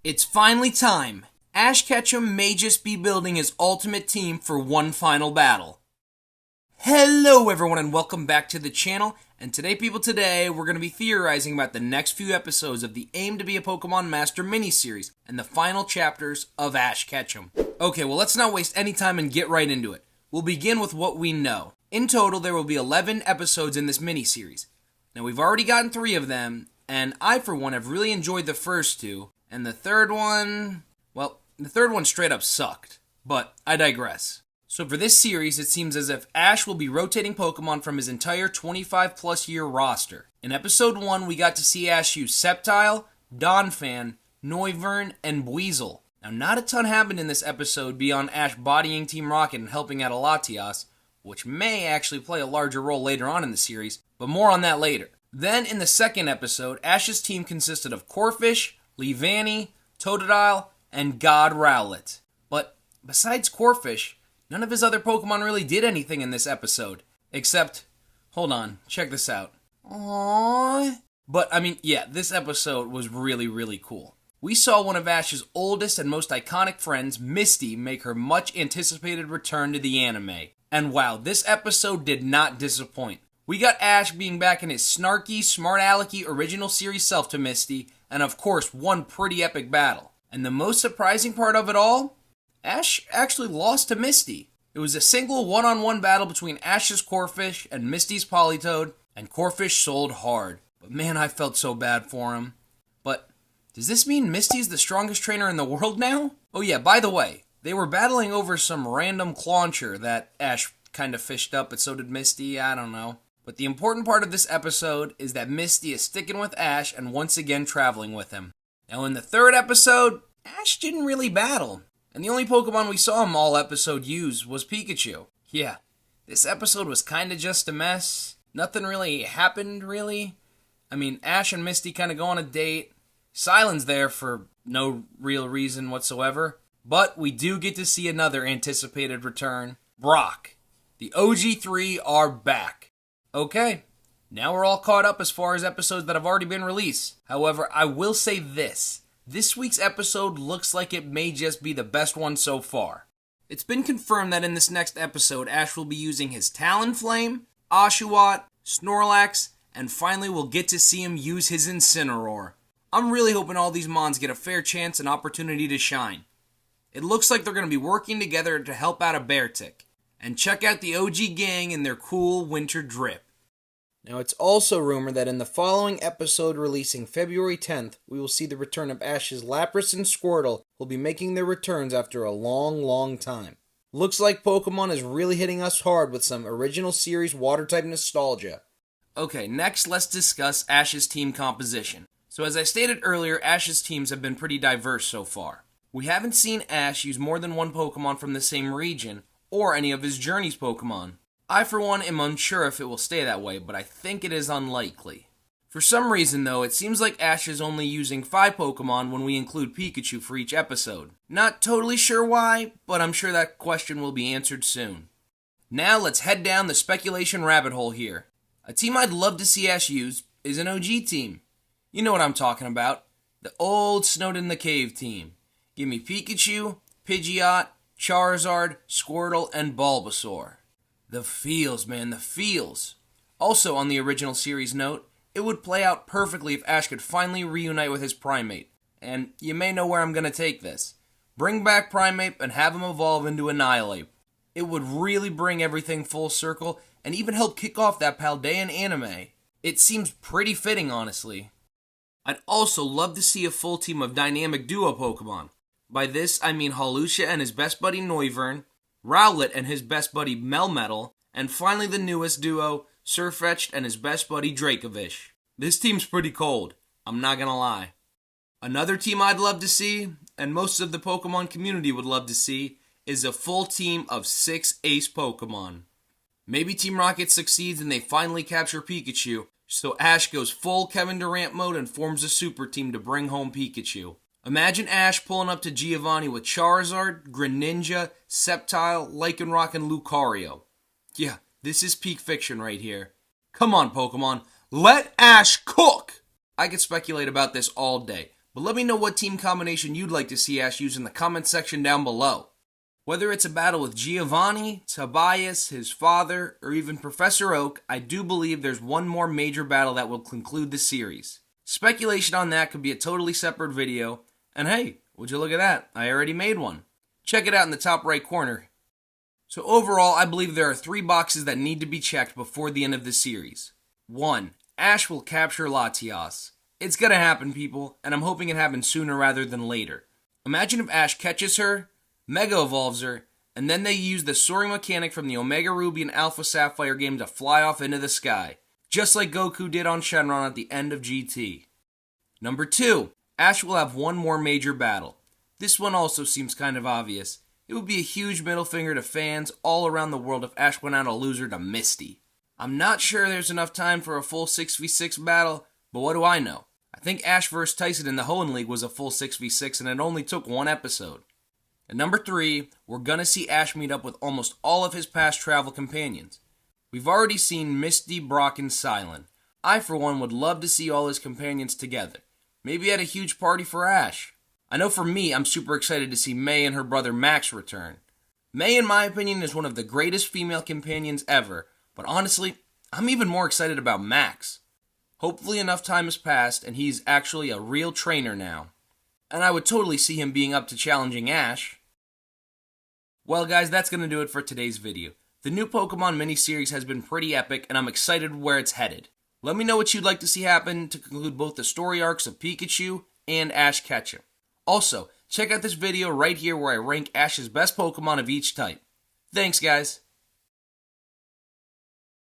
It's finally time. Ash Ketchum may just be building his ultimate team for one final battle. Hello everyone and welcome back to the channel. And today we're going to be theorizing about the next few episodes of the Aim to be a Pokemon Master miniseries and the final chapters of Ash Ketchum. Okay, well let's not waste any time and get right into it. We'll begin with what we know. In total, there will be 11 episodes in this miniseries. Now we've already gotten 3 of them, and I for one have really enjoyed the first 2. And the third one straight up sucked. But I digress. So for this series, it seems as if Ash will be rotating Pokemon from his entire 25 plus year roster. In episode 1, we got to see Ash use Sceptile, Donphan, Noivern, and Buizel. Now not a ton happened in this episode beyond Ash bodying Team Rocket and helping out Latias, which may actually play a larger role later on in the series, but more on that later. Then in the second episode, Ash's team consisted of Corphish, Leavanny, Totodile, and God Rowlet. But besides Corphish, none of his other Pokemon really did anything in this episode. Except, hold on, check this out. Aww. But, this episode was really cool. We saw one of Ash's oldest and most iconic friends, Misty, make her much anticipated return to the anime. And wow, this episode did not disappoint. We got Ash being back in his snarky, smart-alecky original series self to Misty, and of course, one pretty epic battle. And the most surprising part of it all? Ash actually lost to Misty. It was a single one-on-one battle between Ash's Corphish and Misty's Politoed, and Corphish sold hard. But man, I felt so bad for him. But does this mean Misty's the strongest trainer in the world now? Oh yeah, by the way, they were battling over some random clauncher that Ash kind of fished up, but so did Misty, I don't know. But the important part of this episode is that Misty is sticking with Ash and once again traveling with him. Now in the third episode, Ash didn't really battle. And the only Pokemon we saw him all episode use was Pikachu. Yeah, this episode was kinda just a mess. Nothing really happened, really. Ash and Misty kinda go on a date. Silence there for no real reason whatsoever. But we do get to see another anticipated return. Brock. The OG3 are back. Okay, now we're all caught up as far as episodes that have already been released. However, I will say this. This week's episode looks like it may just be the best one so far. It's been confirmed that in this next episode, Ash will be using his Talonflame, Oshawott, Snorlax, and finally we'll get to see him use his Incineroar. I'm really hoping all these Mons get a fair chance and opportunity to shine. It looks like they're going to be working together to help out a Beartic. And check out the OG gang in their cool winter drip. Now it's also rumored that in the following episode releasing February 10th, we will see the return of Ash's Lapras and Squirtle, who will be making their returns after a long time. Looks like Pokemon is really hitting us hard with some original series water-type nostalgia. Okay, next let's discuss Ash's team composition. So as I stated earlier, Ash's teams have been pretty diverse so far. We haven't seen Ash use more than one Pokemon from the same region, or any of his Journeys Pokemon. I for one am unsure if it will stay that way, but I think it is unlikely. For some reason though, it seems like Ash is only using 5 Pokemon when we include Pikachu for each episode. Not totally sure why, but I'm sure that question will be answered soon. Now let's head down the speculation rabbit hole here. A team I'd love to see Ash use is an OG team. You know what I'm talking about. The old Snowed in the Cave team. Give me Pikachu, Pidgeot, Charizard, Squirtle, and Bulbasaur. The feels, man, the feels. Also, on the original series note, it would play out perfectly if Ash could finally reunite with his Primeape. And you may know where I'm going to take this. Bring back Primeape and have him evolve into Annihilape. It would really bring everything full circle and even help kick off that Paldean anime. It seems pretty fitting, honestly. I'd also love to see a full team of dynamic duo Pokemon. By this, I mean Hawlucha and his best buddy Noivern, Rowlet and his best buddy Melmetal, and finally the newest duo, Sirfetch'd and his best buddy Dracovish. This team's pretty cold, I'm not gonna lie. Another team I'd love to see, and most of the Pokemon community would love to see, is a full team of 6 ace Pokemon. Maybe Team Rocket succeeds and they finally capture Pikachu, so Ash goes full Kevin Durant mode and forms a super team to bring home Pikachu. Imagine Ash pulling up to Giovanni with Charizard, Greninja, Sceptile, Lycanroc, and Lucario. Yeah, this is peak fiction right here. Come on, Pokemon, let Ash cook! I could speculate about this all day, But let me know what team combination you'd like to see Ash use in the comment section down below. Whether it's a battle with Giovanni, Tobias, his father, or even Professor Oak, I do believe there's one more major battle that will conclude the series. Speculation on that could be a totally separate video, and hey, would you look at that, I already made one. Check it out in the top right corner. So overall, I believe there are 3 boxes that need to be checked before the end of the series. 1. Ash will capture Latias. It's gonna happen, people, and I'm hoping it happens sooner rather than later. Imagine if Ash catches her, Mega Evolves her, and then they use the soaring mechanic from the Omega Ruby and Alpha Sapphire game to fly off into the sky, just like Goku did on Shenron at the end of GT. Number 2. Ash will have one more major battle. This one also seems kind of obvious. It would be a huge middle finger to fans all around the world if Ash went out a loser to Misty. I'm not sure there's enough time for a full 6v6 battle, but what do I know? I think Ash vs. Tyson in the Hoenn League was a full 6v6 and it only took 1 episode. And number 3, we're gonna see Ash meet up with almost all of his past travel companions. We've already seen Misty, Brock, and Silent. I for one would love to see all his companions together. Maybe at a huge party for Ash. I know for me, I'm super excited to see May and her brother Max return. May, in my opinion, is one of the greatest female companions ever, but honestly, I'm even more excited about Max. Hopefully enough time has passed and he's actually a real trainer now. And I would totally see him being up to challenging Ash. Well guys, that's going to do it for today's video. The new Pokemon miniseries has been pretty epic and I'm excited where it's headed. Let me know what you'd like to see happen to conclude both the story arcs of Pikachu and Ash Ketchum. Also, check out this video right here where I rank Ash's best Pokemon of each type. Thanks guys.